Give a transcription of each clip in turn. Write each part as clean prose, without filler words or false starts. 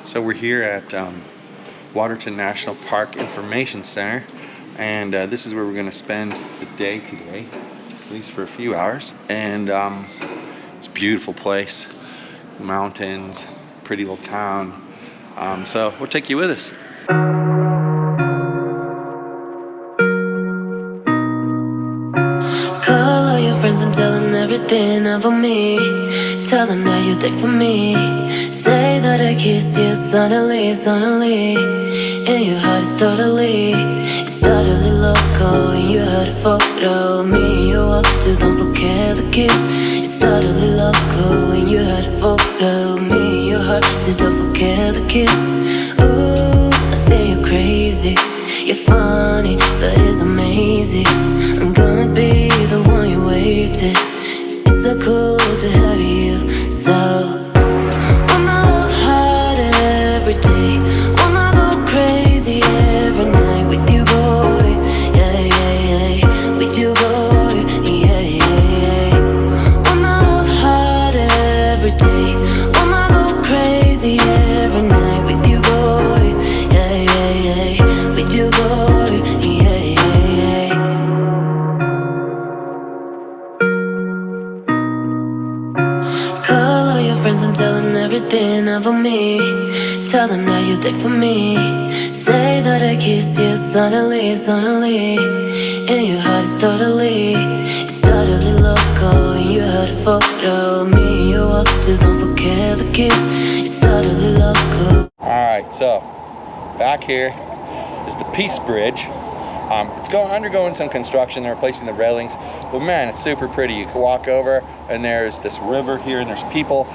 So we're here at Waterton National Park Information Center, and this is where we're going to spend the day today, at least for a few hours. And it's a beautiful place, mountains, pretty little town. So we'll take you with us. Call all your friends and tell them everything about me. Tell them that you think for me. Say that I kiss you suddenly, suddenly. And your heart is totally loco. And you had a photo of me. You walked to, don't forget the kiss. It's totally loco. And you had a photo of me. Your heart to, don't forget the kiss. Ooh, I think you're crazy. You're funny, but it's amazing. I'm gonna be the one you waited. It's so cool to have you. So wanna love hard every day. Wanna go crazy every night with you, boy. Yeah, yeah, yeah. With you, boy. Yeah, yeah, yeah. Wanna love hard every day. Wanna go crazy every night with you, boy. Yeah, yeah, yeah. With you, boy. Yeah, yeah, yeah. Call all your friends and tell them everything about me. Tell them that you think for me. Say that I kiss you suddenly, suddenly. And your heart is totally loco. And you had a photo of me. You walked to, don't forget the kiss. It's totally loco. Alright, so back here is the Peace Bridge. It's undergoing some construction. They're replacing the railings, but man, it's super pretty. You can walk over and there's this river here, and there's people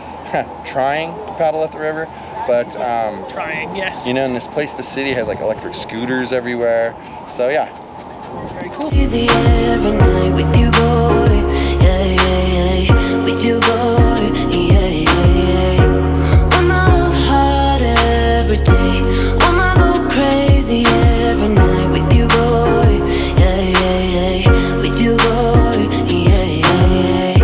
trying to paddle up the river, but trying, yes. You know, in this place, the city has like electric scooters everywhere. So yeah, very cool. Easy every night with you, boy. Yeah, yeah, yeah. With you, boy. Yeah, yeah, yeah. Wanna love hard every day. Wanna go crazy every night with you, boy. Yeah, yeah, yeah. With you, boy. Yeah, yeah, yeah.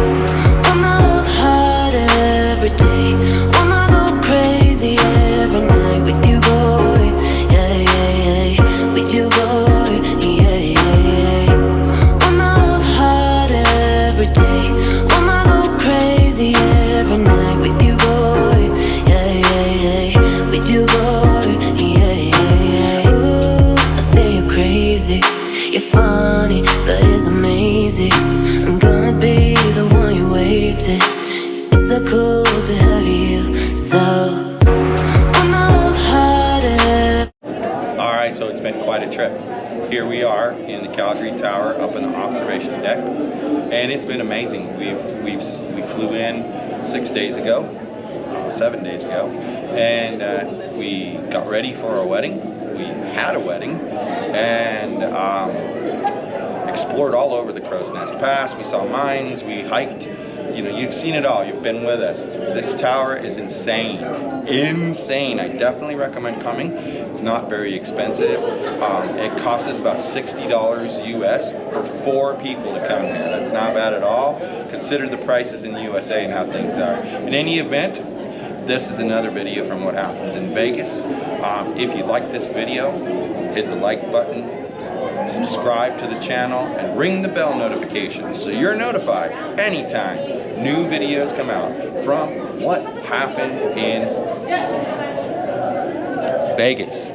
Wanna love hard every day. Wanna go crazy every night with you, boy. Yeah, yeah, yeah. With you, boy. Yeah, yeah, yeah. Wanna love hard every day. Wanna go crazy every night with you, boy. Yeah, yeah, yeah. With you, boy. Yeah, yeah, yeah. Ooh, I think you're crazy. You're funny, but it's amazing. I'm gonna be the one you waited. It's so cool to have you. So wanna love harder. alright, so it's been quite a trip. Here we are in the Calgary Tower up in the observation deck, and it's been amazing. We flew in 6 days ago, 7 days ago, and we got ready for our wedding. We had a wedding, and explored all over the Crow's Nest Pass. We saw mines, we hiked. You know, you've seen it all. You've been with us. This tower is insane. Insane. I definitely recommend coming. It's not very expensive. It costs us about $60 US for 4 people to come here. That's not bad at all. Consider the prices in the USA and how things are. In any event, this is another video from what happens in Vegas. If you like this video, hit the like button, subscribe to the channel, and ring the bell notifications so you're notified anytime new videos come out from what happens in Vegas.